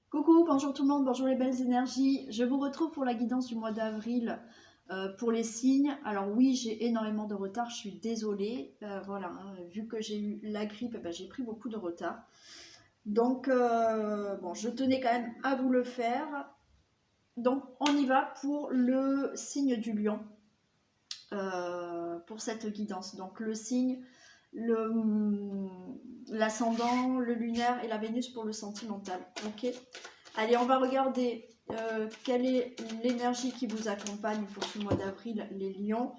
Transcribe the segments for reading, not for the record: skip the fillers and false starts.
Coucou, bonjour tout le monde, bonjour les belles énergies. Je vous retrouve pour la guidance du mois d'avril pour les signes. Alors oui, j'ai énormément de retard, je suis désolée. Voilà, hein, vu que j'ai eu la grippe, eh ben, j'ai pris beaucoup de retard. Donc, bon, je tenais quand même à vous le faire. Donc, on y va pour le signe du lion, pour cette guidance. Donc, le signe, l'ascendant, le lunaire et la Vénus pour le sentimental. Ok. Allez, on va regarder quelle est l'énergie qui vous accompagne pour ce mois d'avril, les lions.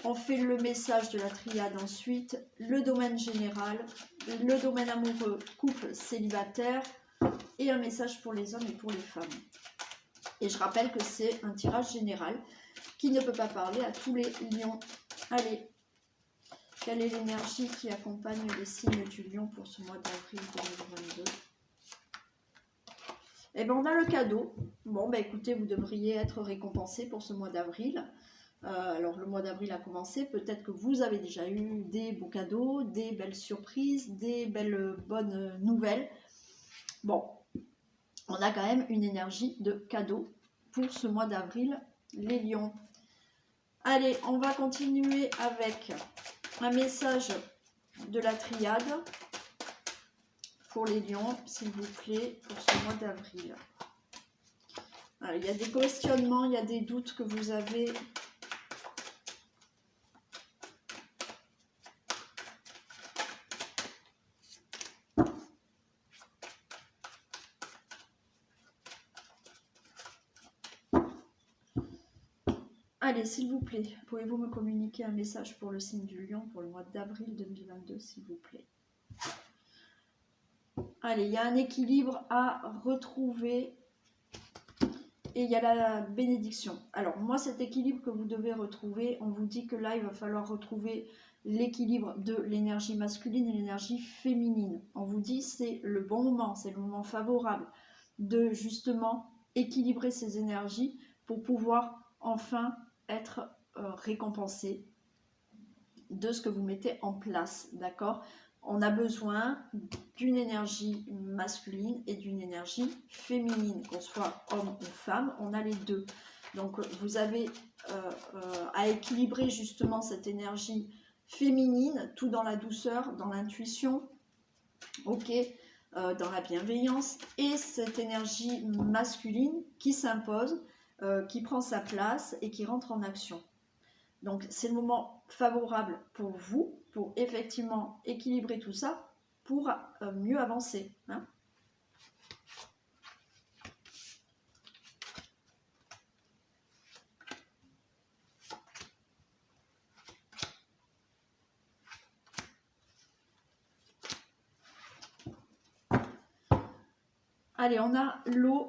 On fait le message de la triade ensuite, le domaine général, le domaine amoureux, couple, célibataire, et un message pour les hommes et pour les femmes. Et je rappelle que c'est un tirage général qui ne peut pas parler à tous les lions. Allez, quelle est l'énergie qui accompagne les signes du lion pour ce mois d'avril 2022 ? Eh bien, on a le cadeau. Bon, bah écoutez, vous devriez être récompensé pour ce mois d'avril. Alors, le mois d'avril a commencé. Peut-être que vous avez déjà eu des beaux cadeaux, des belles surprises, des belles bonnes nouvelles. Bon, on a quand même une énergie de cadeau pour ce mois d'avril, les lions. Allez, on va continuer avec un message de la triade pour les lions, s'il vous plaît, pour ce mois d'avril. Il y a des questionnements, il y a des doutes que vous avez. Allez, s'il vous plaît, pouvez-vous me communiquer un message pour le signe du lion pour le mois d'avril 2022, s'il vous plaît. Allez, il y a un équilibre à retrouver et il y a la bénédiction. Alors, moi, cet équilibre que vous devez retrouver, on vous dit que là, il va falloir retrouver l'équilibre de l'énergie masculine et l'énergie féminine. On vous dit c'est le bon moment, c'est le moment favorable de justement équilibrer ces énergies pour pouvoir enfin être récompensé de ce que vous mettez en place, d'accord ? On a besoin d'une énergie masculine et d'une énergie féminine, qu'on soit homme ou femme, on a les deux. Donc vous avez à équilibrer justement cette énergie féminine, tout dans la douceur, dans l'intuition, ok, dans la bienveillance, et cette énergie masculine qui s'impose, qui prend sa place et qui rentre en action. Donc c'est le moment favorable pour vous, pour effectivement équilibrer tout ça, pour mieux avancer. Hein. Allez, on a l'eau,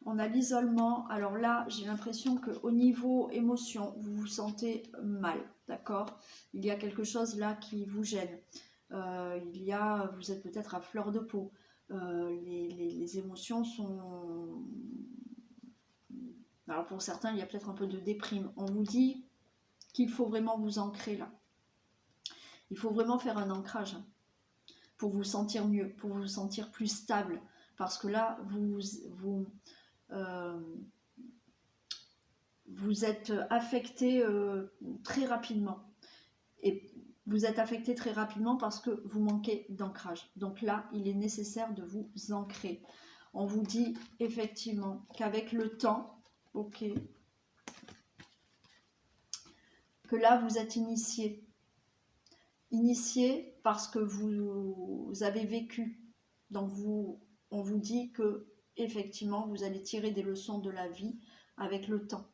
on a l'isolement. Alors là, j'ai l'impression qu'au niveau émotion, vous vous sentez mal, d'accord ? Il y a quelque chose là qui vous gêne. Vous êtes peut-être à fleur de peau. Les émotions sont... Alors pour certains, il y a peut-être un peu de déprime. On vous dit qu'il faut vraiment vous ancrer là. Il faut vraiment faire un ancrage pour vous sentir mieux, pour vous sentir plus stable. Parce que là, vous êtes affecté très rapidement. Et vous êtes affecté très rapidement parce que vous manquez d'ancrage. Donc là, il est nécessaire de vous ancrer. On vous dit effectivement qu'avec le temps, ok, que là, vous êtes initié. Initié parce que vous avez vécu. Donc on vous dit que effectivement, vous allez tirer des leçons de la vie avec le temps.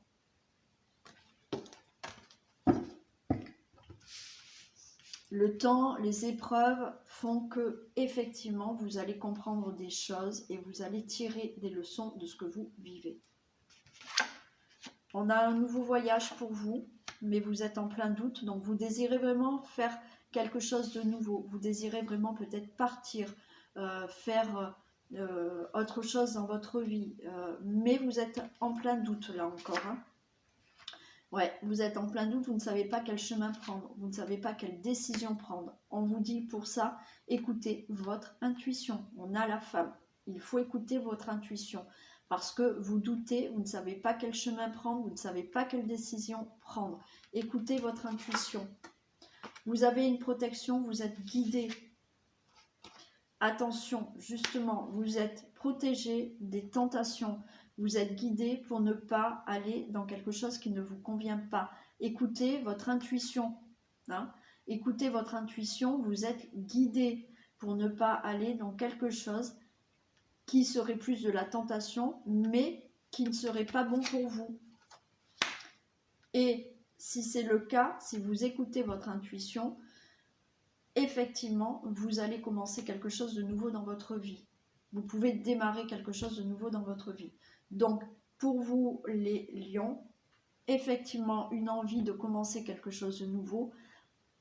Le temps, les épreuves font que effectivement vous allez comprendre des choses et vous allez tirer des leçons de ce que vous vivez. On a un nouveau voyage pour vous, mais vous êtes en plein doute, donc vous désirez vraiment faire quelque chose de nouveau. Vous désirez vraiment peut-être partir, faire autre chose dans votre vie, mais vous êtes en plein doute là encore. Hein. Ouais, vous êtes en plein doute, vous ne savez pas quel chemin prendre, vous ne savez pas quelle décision prendre. On vous dit pour ça, écoutez votre intuition. On a la femme Il faut écouter votre intuition. Parce que vous doutez, vous ne savez pas quel chemin prendre, vous ne savez pas quelle décision prendre. Écoutez votre intuition. Vous avez une protection, vous êtes guidé. Attention, justement, vous êtes protégé des tentations. Vous êtes guidé pour ne pas aller dans quelque chose qui ne vous convient pas. Écoutez votre intuition. Hein. Écoutez votre intuition, vous êtes guidé pour ne pas aller dans quelque chose qui serait plus de la tentation, mais qui ne serait pas bon pour vous. Et si c'est le cas, si vous écoutez votre intuition, effectivement, vous allez commencer quelque chose de nouveau dans votre vie. Vous pouvez démarrer quelque chose de nouveau dans votre vie. Donc, pour vous, les lions, effectivement, une envie de commencer quelque chose de nouveau,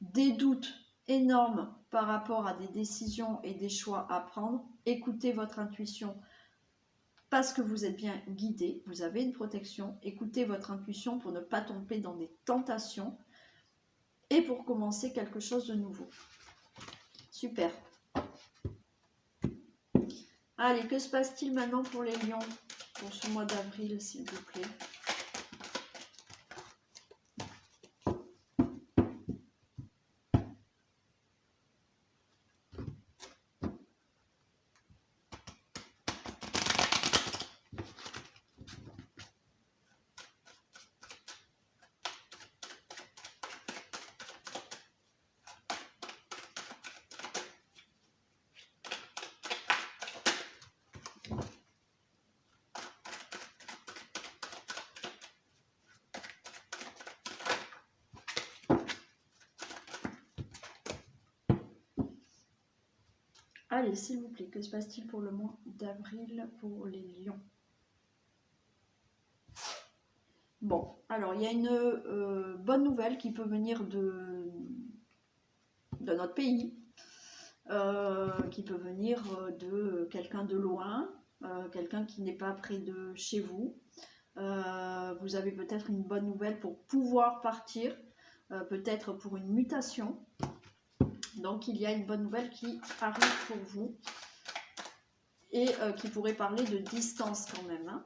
des doutes énormes par rapport à des décisions et des choix à prendre. Écoutez votre intuition parce que vous êtes bien guidé, vous avez une protection. Écoutez votre intuition pour ne pas tomber dans des tentations et pour commencer quelque chose de nouveau. Super. Allez, que se passe-t-il maintenant pour les lions pour ce mois d'avril, s'il vous plaît? Allez, s'il vous plaît, que se passe-t-il pour le mois d'avril pour les lions? Bon, alors il y a une bonne nouvelle qui peut venir de notre pays, qui peut venir de quelqu'un de loin, quelqu'un qui n'est pas près de chez vous. Vous avez peut-être une bonne nouvelle pour pouvoir partir, peut-être pour une mutation. Donc il y a une bonne nouvelle qui arrive pour vous et qui pourrait parler de distance quand même. Hein.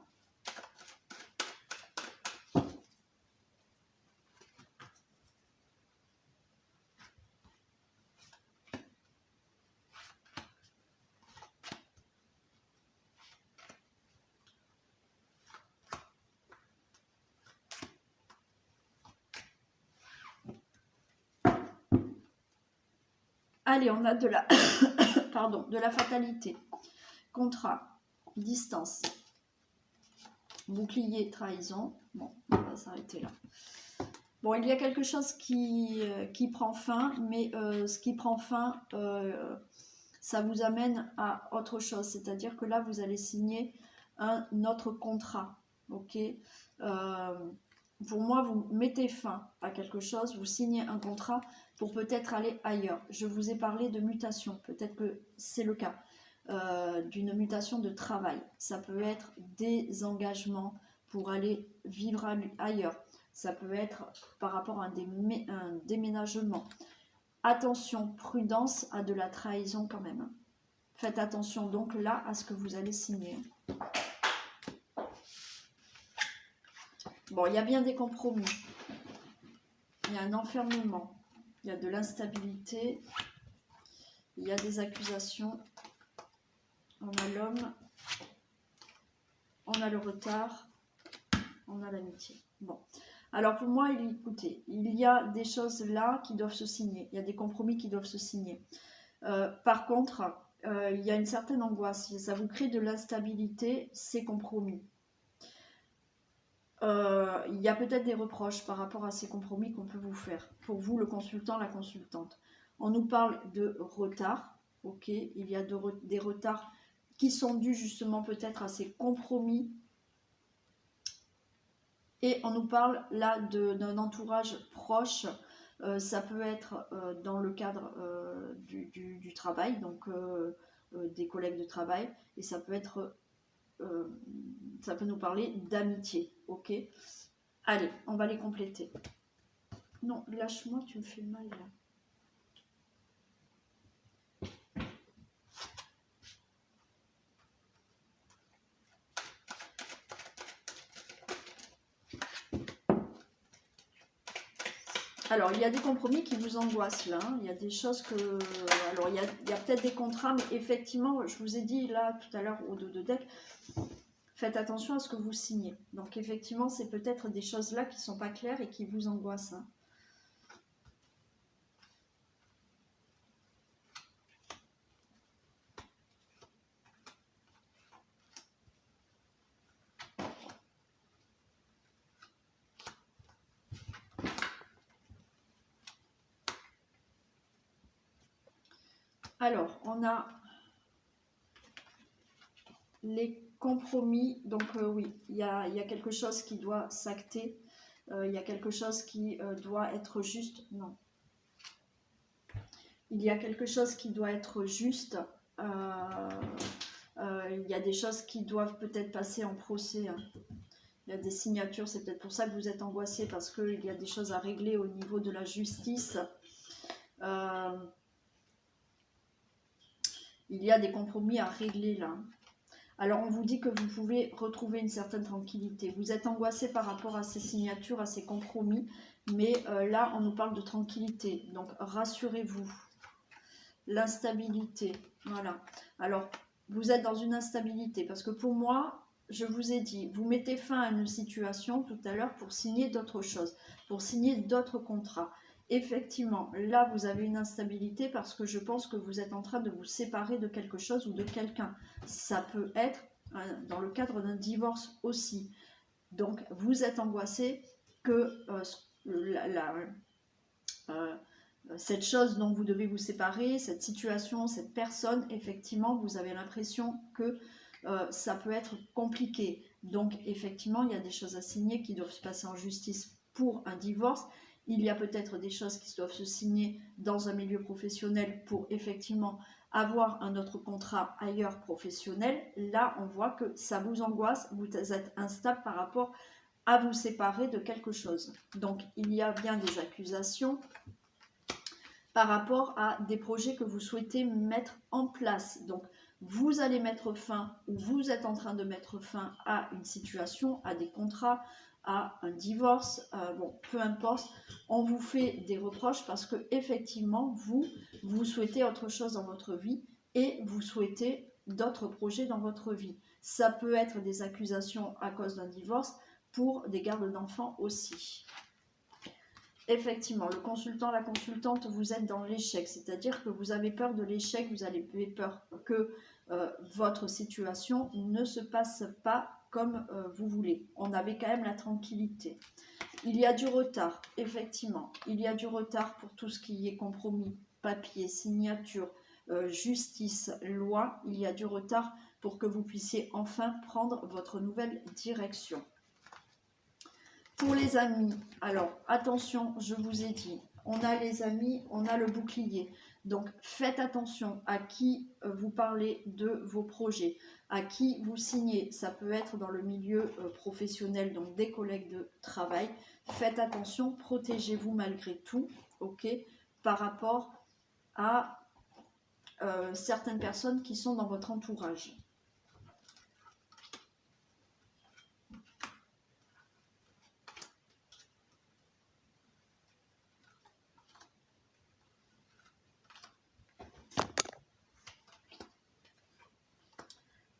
Allez, on a de la, pardon, de la fatalité, contrat, distance, bouclier, trahison. Bon, on va s'arrêter là. Bon, il y a quelque chose qui prend fin, mais ce qui prend fin, ça vous amène à autre chose. C'est-à-dire que là, vous allez signer un autre contrat. Ok. Pour moi, vous mettez fin à quelque chose, vous signez un contrat pour peut-être aller ailleurs. Je vous ai parlé de mutation, peut-être que c'est le cas, d'une mutation de travail. Ça peut être des engagements pour aller vivre ailleurs. Ça peut être par rapport à un déménagement. Attention, prudence à de la trahison quand même. Faites attention donc là à ce que vous allez signer. Bon, il y a bien des compromis. Il y a un enfermement. Il y a de l'instabilité. Il y a des accusations. On a l'homme. On a le retard. On a l'amitié. Bon. Alors pour moi, écoutez, il y a des choses là qui doivent se signer. Il y a des compromis qui doivent se signer. Par contre, il y a une certaine angoisse. Si ça vous crée de l'instabilité, c'est compromis. Il y a peut-être des reproches par rapport à ces compromis qu'on peut vous faire. Pour vous, le consultant, la consultante. On nous parle de retard. Ok, il y a des retards qui sont dus justement peut-être à ces compromis. Et on nous parle là d'un entourage proche. Ça peut être dans le cadre du travail, donc des collègues de travail. Et ça peut être... ça peut nous parler d'amitié, ok? Allez, on va les compléter. Non, lâche-moi, tu me fais mal là. Alors, il y a des compromis qui vous angoissent là. Il y a des choses que... Alors, il y a peut-être des contrats, mais effectivement, je vous ai dit là tout à l'heure au dos de deck, faites attention à ce que vous signez. Donc, effectivement, c'est peut-être des choses là qui ne sont pas claires et qui vous angoissent. Hein. Alors, on a les compromis. Donc, oui, il y a quelque chose qui doit s'acter. Il y a quelque chose qui doit être juste. Non. Il y a quelque chose qui doit être juste. Il y a des choses qui doivent peut-être passer en procès. Hein. Il y a des signatures, c'est peut-être pour ça que vous êtes angoissé, parce qu'il y a des choses à régler au niveau de la justice. Il y a des compromis à régler là. Alors on vous dit que vous pouvez retrouver une certaine tranquillité. Vous êtes angoissé par rapport à ces signatures, à ces compromis, mais là on nous parle de tranquillité. Donc rassurez-vous. L'instabilité, voilà. Alors vous êtes dans une instabilité, parce que pour moi, je vous ai dit, vous mettez fin à une situation tout à l'heure pour signer d'autres choses, pour signer d'autres contrats. Effectivement, là, vous avez une instabilité parce que je pense que vous êtes en train de vous séparer de quelque chose ou de quelqu'un. Ça peut être dans le cadre d'un divorce aussi. Donc, vous êtes angoissé que cette chose dont vous devez vous séparer, cette situation, cette personne, effectivement, vous avez l'impression que ça peut être compliqué. Donc, effectivement, il y a des choses à signer qui doivent se passer en justice pour un divorce. Il y a peut-être des choses qui doivent se signer dans un milieu professionnel pour effectivement avoir un autre contrat ailleurs professionnel. Là, on voit que ça vous angoisse, vous êtes instable par rapport à vous séparer de quelque chose. Donc, il y a bien des accusations par rapport à des projets que vous souhaitez mettre en place. Donc, vous allez mettre fin, ou vous êtes en train de mettre fin à une situation, à des contrats, à un divorce, bon, peu importe, on vous fait des reproches parce que effectivement vous souhaitez autre chose dans votre vie et vous souhaitez d'autres projets dans votre vie. Ça peut être des accusations à cause d'un divorce pour des gardes d'enfants aussi. Effectivement, le consultant, la consultante, vous êtes dans l'échec, c'est-à-dire que vous avez peur de l'échec, vous avez peur que votre situation ne se passe pas comme vous voulez. On avait quand même la tranquillité. Il y a du retard, effectivement. Il y a du retard pour tout ce qui est compromis, papier, signature, justice, loi. Il y a du retard pour que vous puissiez enfin prendre votre nouvelle direction. Pour les amis, alors attention, je vous ai dit, on a les amis, on a le bouclier. Donc faites attention à qui vous parlez de vos projets, à qui vous signez. Ça peut être dans le milieu professionnel, donc des collègues de travail. Faites attention, protégez-vous malgré tout, ok, par rapport à certaines personnes qui sont dans votre entourage.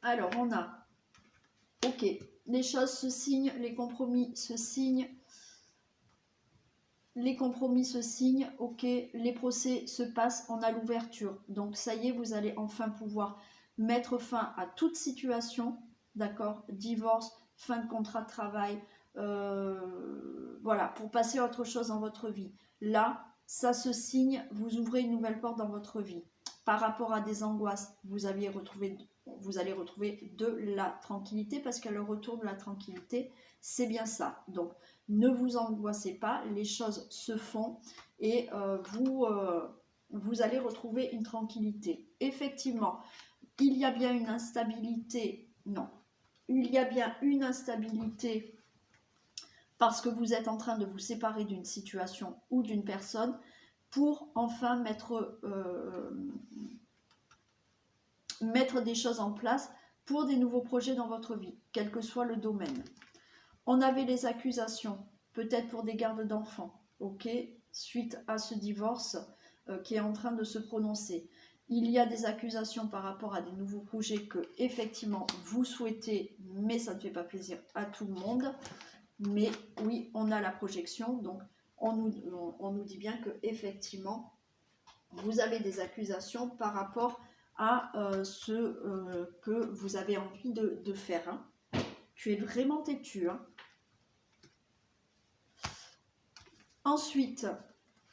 Alors, on a, ok, les choses se signent, les compromis se signent, ok, les procès se passent, on a l'ouverture. Donc, ça y est, vous allez enfin pouvoir mettre fin à toute situation, d'accord, divorce, fin de contrat de travail, voilà, pour passer à autre chose dans votre vie. Là, ça se signe, vous ouvrez une nouvelle porte dans votre vie. Par rapport à des angoisses, vous allez retrouver de la tranquillité, parce qu'à le retour de la tranquillité, c'est bien ça. Donc, ne vous angoissez pas, les choses se font et vous allez retrouver une tranquillité. Effectivement, il y a bien une instabilité, non, il y a bien une instabilité parce que vous êtes en train de vous séparer d'une situation ou d'une personne pour enfin mettre des choses en place pour des nouveaux projets dans votre vie, quel que soit le domaine. On avait les accusations, peut-être pour des gardes d'enfants, ok. suite à ce divorce qui est en train de se prononcer. Il y a des accusations par rapport à des nouveaux projets que effectivement vous souhaitez, mais ça ne fait pas plaisir à tout le monde. Mais oui, on a la projection, donc on nous dit bien que effectivement vous avez des accusations par rapport à ce que vous avez envie de faire. Hein. Tu es vraiment têtu. Hein. Ensuite,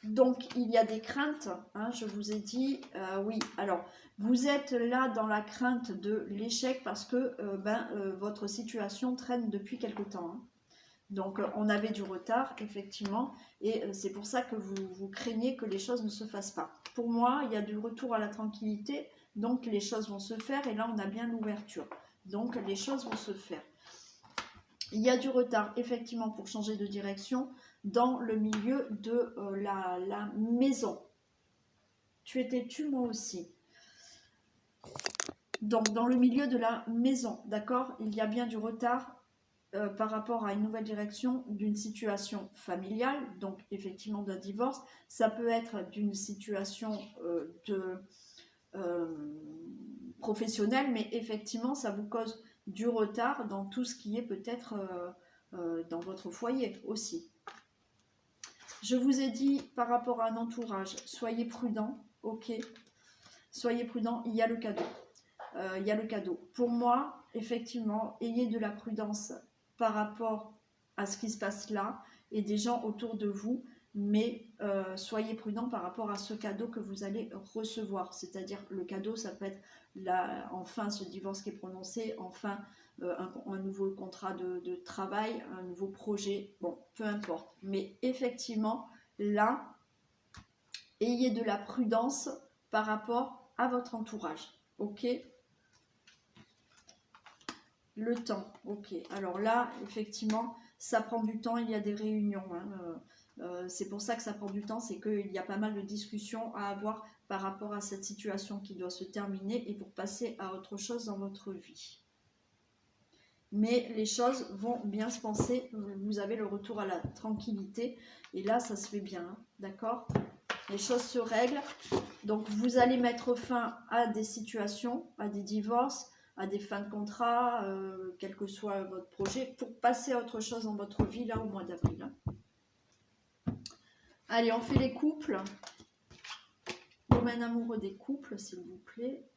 donc il y a des craintes, hein, je vous ai dit, oui, alors vous êtes là dans la crainte de l'échec parce que votre situation traîne depuis quelque temps. Hein. Donc on avait du retard, effectivement, et c'est pour ça que vous craignez que les choses ne se fassent pas. Pour moi, il y a du retour à la tranquillité, donc les choses vont se faire, et là on a bien l'ouverture. Donc les choses vont se faire. Il y a du retard, effectivement, pour changer de direction dans le milieu de la maison. Tu es têtu, moi aussi. Donc dans le milieu de la maison, d'accord, il y a bien du retard par rapport à une nouvelle direction d'une situation familiale, donc effectivement d'un divorce. Ça peut être d'une situation professionnelle, mais effectivement ça vous cause du retard dans tout ce qui est peut-être dans votre foyer aussi. Je vous ai dit par rapport à un entourage, soyez prudent, ok, soyez prudent, il y a le cadeau. Il y a le cadeau. Pour moi, effectivement, ayez de la prudence par rapport à ce qui se passe là et des gens autour de vous, mais soyez prudent par rapport à ce cadeau que vous allez recevoir. C'est-à-dire, le cadeau, ça peut être enfin ce divorce qui est prononcé, enfin un nouveau contrat de travail, un nouveau projet, bon, peu importe. Mais effectivement, là, ayez de la prudence par rapport à votre entourage, ok ? Le temps, ok. Alors là, effectivement, ça prend du temps, il y a des réunions. Hein. C'est pour ça que ça prend du temps, c'est qu'il y a pas mal de discussions à avoir par rapport à cette situation qui doit se terminer et pour passer à autre chose dans votre vie. Mais les choses vont bien se passer, vous avez le retour à la tranquillité et là, ça se fait bien, hein, d'accord ? Les choses se règlent, donc vous allez mettre fin à des situations, à des divorces, à des fins de contrat, quel que soit votre projet, pour passer à autre chose dans votre vie, là, au mois d'avril. Allez, on fait les couples. Domaine amoureux des couples, s'il vous plaît.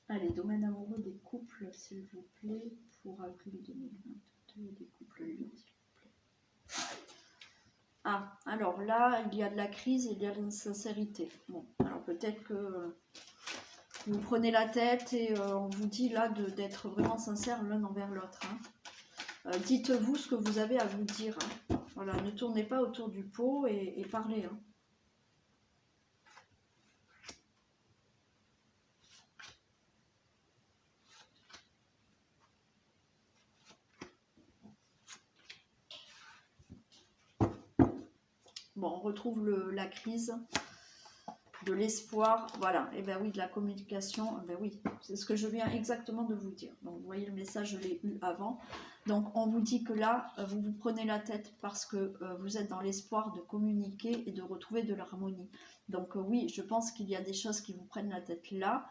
Allez, domaine amoureux des couples, s'il vous plaît, pour avril 2022, des couples libres, s'il vous plaît. Ah, alors là, il y a de la crise et il y a de l'insincérité. Bon, alors peut-être que vous prenez la tête et on vous dit là d'être vraiment sincère l'un envers l'autre. Hein. Dites-vous ce que vous avez à vous dire. Hein. Voilà, ne tournez pas autour du pot et parlez. Hein. Bon, on retrouve la crise, de l'espoir, voilà, et bien oui, de la communication, ben oui, c'est ce que je viens exactement de vous dire. Donc vous voyez, le message, je l'ai eu avant. Donc on vous dit que là, vous vous prenez la tête parce que vous êtes dans l'espoir de communiquer et de retrouver de l'harmonie. Donc oui, je pense qu'il y a des choses qui vous prennent la tête là,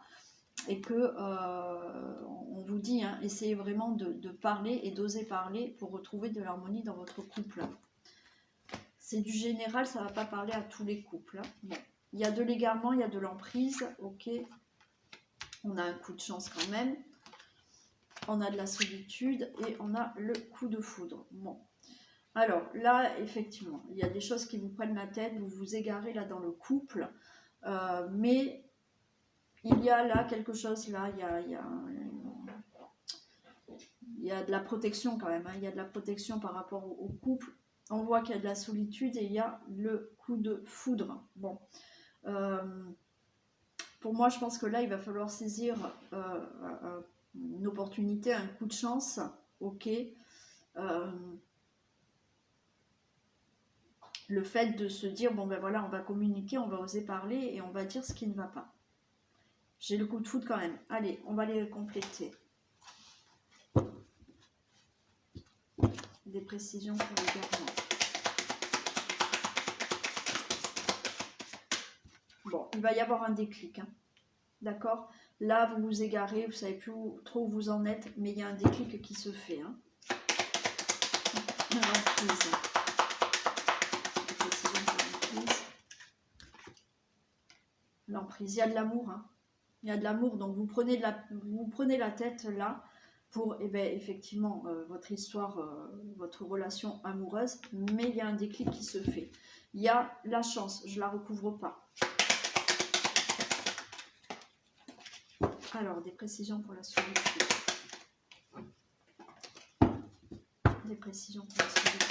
et que on vous dit, hein, essayez vraiment de parler et d'oser parler pour retrouver de l'harmonie dans votre couple. C'est du général, ça ne va pas parler à tous les couples. Hein. Bon. Il y a de l'égarement, il y a de l'emprise, ok. On a un coup de chance quand même. On a de la solitude et on a le coup de foudre. Bon. Alors là, effectivement, il y a des choses qui vous prennent la tête, vous vous égarez là dans le couple. Mais il y a là quelque chose, là, il il y a de la protection quand même, hein. Il y a de la protection par rapport au couple. On voit qu'il y a de la solitude et il y a le coup de foudre. Bon, pour moi, je pense que là, il va falloir saisir une opportunité, un coup de chance. Ok. Le fait de se dire, bon ben voilà, on va communiquer, on va oser parler et on va dire ce qui ne va pas. J'ai le coup de foudre quand même. Allez, on va les compléter. Des précisions pour les garnements. Bon, il va y avoir un déclic. Hein. D'accord? Là, vous vous égarez, vous ne savez plus trop où vous en êtes, mais il y a un déclic qui se fait. Hein. L'emprise. L'emprise. Il y a de l'amour. Hein. Il y a de l'amour, donc vous prenez la tête là pour effectivement votre histoire, votre relation amoureuse, mais il y a un déclic qui se fait. Il y a la chance, je ne la recouvre pas. Alors, des précisions pour la solitude. Des précisions pour la solitude.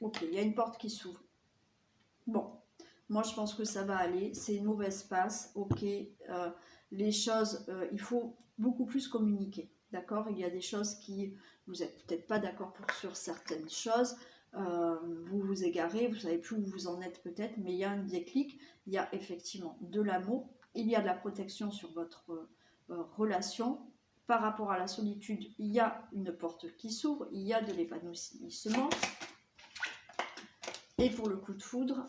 Ok, il y a une porte qui s'ouvre. Bon, moi je pense que ça va aller. C'est une mauvaise passe. Ok, les choses, il faut beaucoup plus communiquer. D'accord? Il y a des choses qui, vous n'êtes peut-être pas d'accord sur certaines choses. Vous vous égarez, vous ne savez plus où vous en êtes peut-être, mais il y a un déclic. Il y a effectivement de l'amour. Il y a de la protection sur votre relation. Par rapport à la solitude, il y a une porte qui s'ouvre. Il y a de l'épanouissement. Et pour le coup de foudre,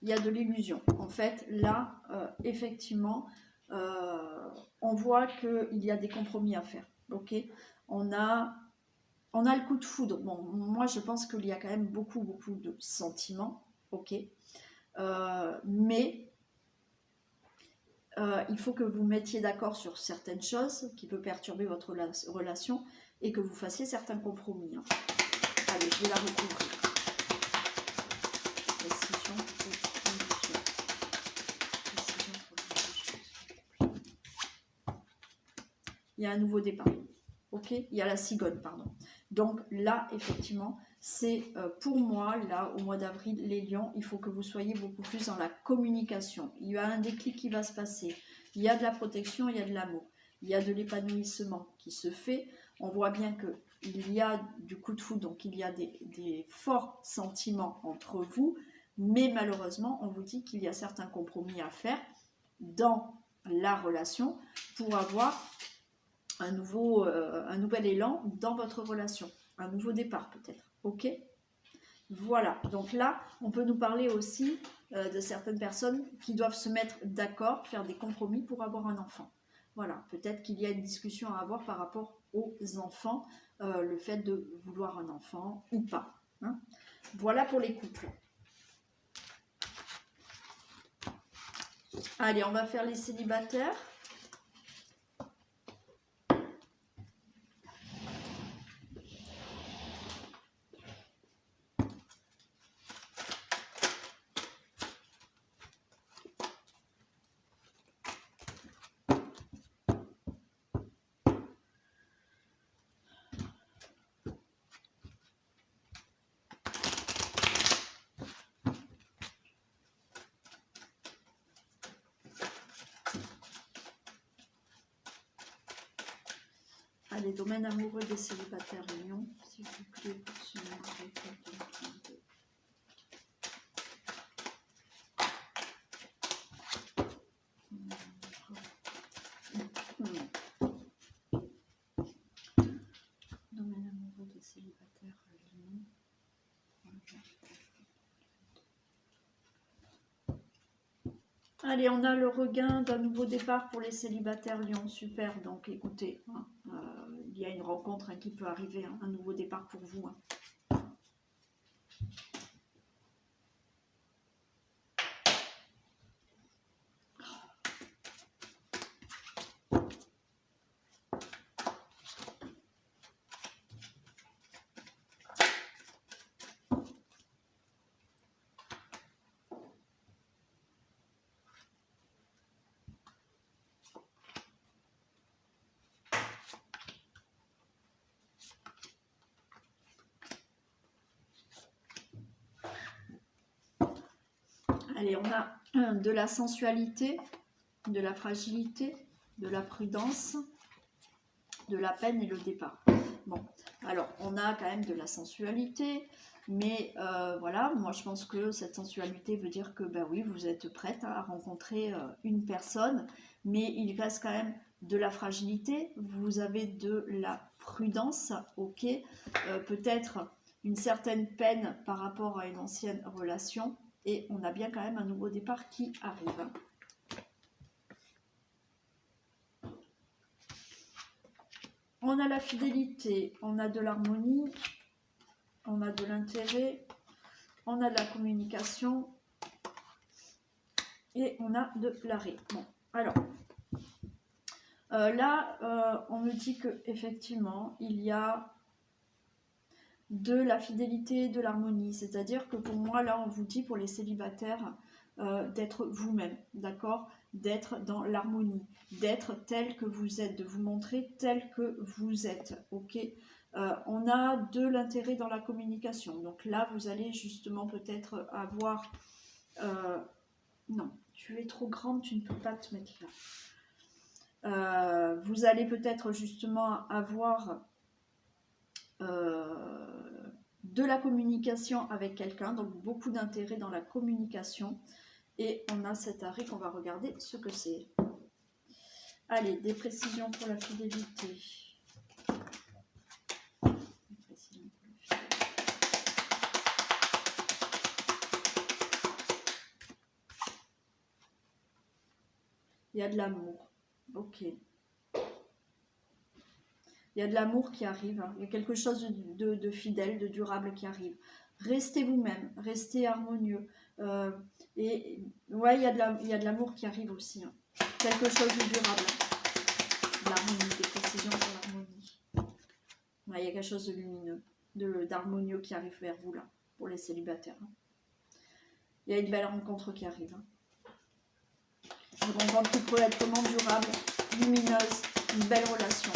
il y a de l'illusion. En fait, là, effectivement, on voit qu'il y a des compromis à faire. Ok, on a le coup de foudre. Bon, moi, je pense qu'il y a quand même beaucoup de sentiments. Ok, mais il faut que vous mettiez d'accord sur certaines choses qui peuvent perturber votre relation et que vous fassiez certains compromis. Hein. Allez, je vais la recouvrir. Précision pour illusion. Précision pour illusion. Il y a un nouveau départ. Ok, il y a la cigogne, pardon. Donc là, effectivement, c'est pour moi, là, au mois d'avril, les lions, il faut que vous soyez beaucoup plus dans la communication. Il y a un déclic qui va se passer. Il y a de la protection, il y a de l'amour. Il y a de l'épanouissement qui se fait. On voit bien qu'il y a du coup de foudre, donc il y a des forts sentiments entre vous. Mais malheureusement, on vous dit qu'il y a certains compromis à faire dans la relation pour avoir un nouvel élan dans votre relation, un nouveau départ peut-être, ok? Voilà, donc là, on peut nous parler aussi de certaines personnes qui doivent se mettre d'accord, faire des compromis pour avoir un enfant. Voilà, peut-être qu'il y a une discussion à avoir par rapport aux enfants, le fait de vouloir un enfant ou pas. Hein. Voilà pour les couples. Allez, on va faire les célibataires. Allez, domaine amoureux des célibataires Lion, s'il vous plaît, pour ce mois de 2022. Domaine amoureux des célibataires Lion. Allez, on a le regain d'un nouveau départ pour les célibataires Lion. Super, donc écoutez, hein, il y a une rencontre qui peut arriver, hein, un nouveau départ pour vous. Hein. Allez, on a de la sensualité, de la fragilité, de la prudence, de la peine et le départ. Bon, alors on a quand même de la sensualité, mais voilà, moi je pense que cette sensualité veut dire que ben oui, vous êtes prête à rencontrer une personne, mais il reste quand même de la fragilité, vous avez de la prudence, ok, peut-être une certaine peine par rapport à une ancienne relation, et on a bien quand même un nouveau départ qui arrive. On a la fidélité, on a de l'harmonie, on a de l'intérêt, on a de la communication et on a de l'arrêt. Bon, alors, là, on me dit que effectivement il y a de la fidélité, de l'harmonie. C'est-à-dire que pour moi, là, on vous dit pour les célibataires d'être vous-même, d'accord? D'être dans l'harmonie, d'être tel que vous êtes, de vous montrer tel que vous êtes, ok? On a de l'intérêt dans la communication. Donc là, vous allez justement peut-être avoir... non, tu es trop grande, tu ne peux pas te mettre là. Vous allez peut-être justement avoir de la communication avec quelqu'un, donc beaucoup d'intérêt dans la communication. Et on a cet arrêt qu'on va regarder ce que c'est. Allez, des précisions pour la fidélité. Il y a de l'amour. Ok. Il y a de l'amour qui arrive. Il y a quelque chose de fidèle, de durable qui arrive. Restez vous-même. Restez harmonieux. Et ouais, il y a de l'amour qui arrive aussi. Hein. Quelque chose de durable. L'harmonie, des précisions pour l'harmonie. Ouais, il y a quelque chose de lumineux, d'harmonieux qui arrive vers vous là, pour les célibataires. Il y a une belle rencontre qui arrive. Hein. Une rencontre qui peut être vraiment durable, lumineuse, une belle relation.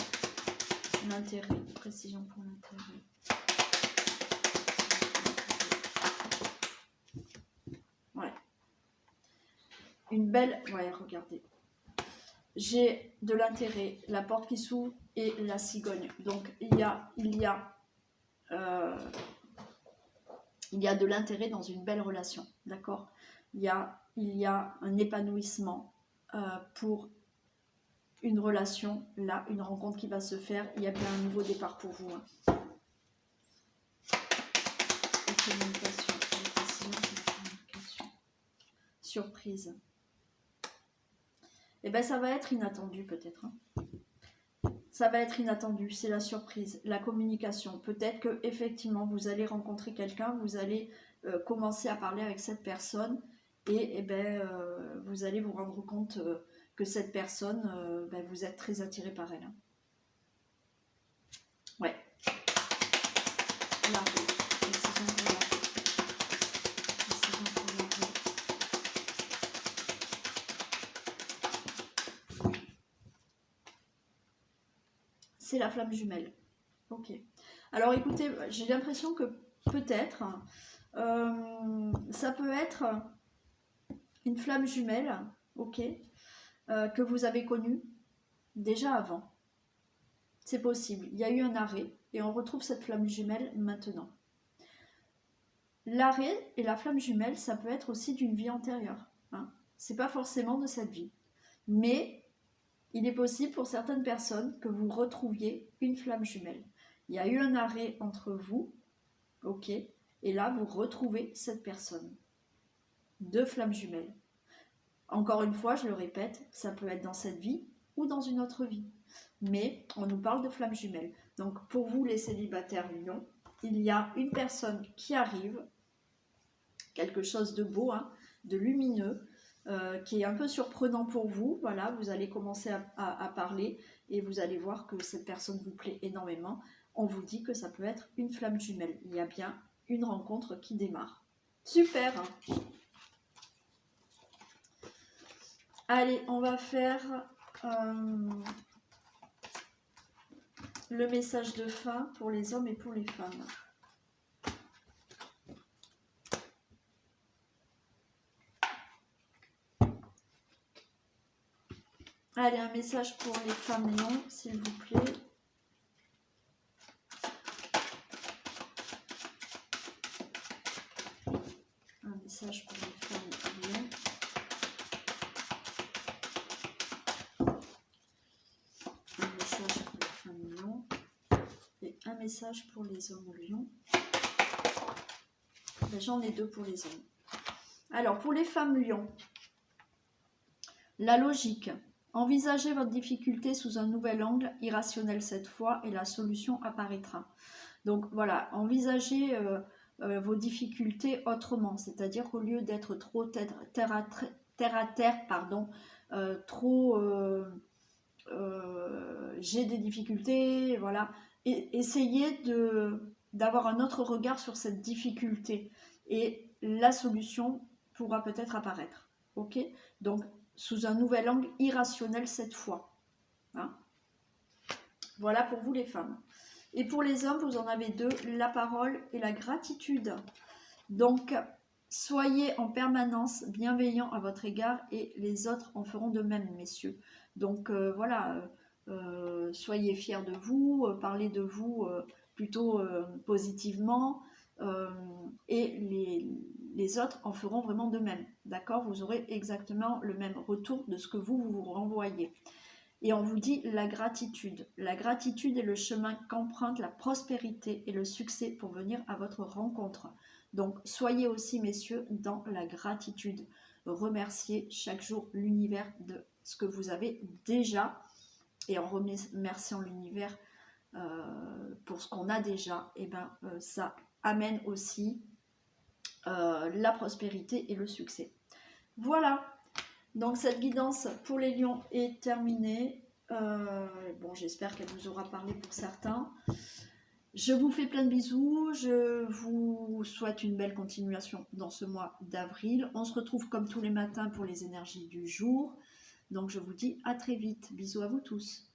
L'intérêt, précision pour l'intérêt. Ouais. Une belle... Ouais, regardez. J'ai de l'intérêt, la porte qui s'ouvre et la cigogne. Donc, il y a de l'intérêt dans une belle relation, d'accord? Il y a un épanouissement pour une relation, là, une rencontre qui va se faire. Il y a bien un nouveau départ pour vous. Hein. Communication, surprise. Et bien, ça va être inattendu peut-être. Hein. Ça va être inattendu, c'est la surprise, la communication. Peut-être que effectivement vous allez rencontrer quelqu'un, vous allez commencer à parler avec cette personne et vous allez vous rendre compte que cette personne, vous êtes très attiré par elle. Hein. Ouais. L'arrêt. C'est la flamme jumelle. Ok. Alors écoutez, j'ai l'impression que peut-être ça peut être une flamme jumelle, ok, que vous avez connue déjà avant. C'est possible. Il y a eu un arrêt et on retrouve cette flamme jumelle maintenant. L'arrêt et la flamme jumelle, ça peut être aussi d'une vie antérieure. Hein. C'est pas forcément de cette vie. Mais il est possible pour certaines personnes que vous retrouviez une flamme jumelle. Il y a eu un arrêt entre vous, ok, et là vous retrouvez cette personne. Deux flammes jumelles. Encore une fois, je le répète, ça peut être dans cette vie ou dans une autre vie. Mais on nous parle de flammes jumelles. Donc pour vous les célibataires Lion, il y a une personne qui arrive, quelque chose de beau, hein, de lumineux, qui est un peu surprenant pour vous. Voilà, vous allez commencer à parler et vous allez voir que cette personne vous plaît énormément. On vous dit que ça peut être une flamme jumelle. Il y a bien une rencontre qui démarre. Super! Allez, on va faire le message de fin pour les hommes et pour les femmes. Allez, un message pour les femmes lions, s'il vous plaît. Un message pour les femmes lions. Un message pour les femmes lions. Et un message pour les hommes lions. J'en ai 2 pour les hommes. Alors, pour les femmes lions, la logique. Envisagez votre difficulté sous un nouvel angle, irrationnel cette fois, et la solution apparaîtra. Donc voilà, envisagez vos difficultés autrement, c'est-à-dire au lieu d'être trop terre à terre, pardon, j'ai des difficultés, voilà. Et essayez d'avoir un autre regard sur cette difficulté et la solution pourra peut-être apparaître. Ok, donc sous un nouvel angle irrationnel cette fois. Hein, voilà pour vous les femmes. Et pour les hommes, vous en avez 2, la parole et la gratitude. Donc, soyez en permanence bienveillants à votre égard et les autres en feront de même, messieurs. Donc, voilà, soyez fiers de vous, parlez de vous plutôt positivement et les autres en feront vraiment de même. D'accord? Vous aurez exactement le même retour de ce que vous renvoyez. Et on vous dit la gratitude. La gratitude est le chemin qu'emprunte la prospérité et le succès pour venir à votre rencontre. Donc, soyez aussi, messieurs, dans la gratitude. Remerciez chaque jour l'univers de ce que vous avez déjà. Et en remerciant l'univers pour ce qu'on a déjà, et ben, ça amène aussi la prospérité et le succès. Voilà. Donc cette guidance pour les lions est terminée. Bon, j'espère qu'elle vous aura parlé pour certains. Je vous fais plein de bisous. Je vous souhaite une belle continuation dans ce mois d'avril. On se retrouve comme tous les matins pour les énergies du jour. Donc je vous dis à très vite. Bisous à vous tous.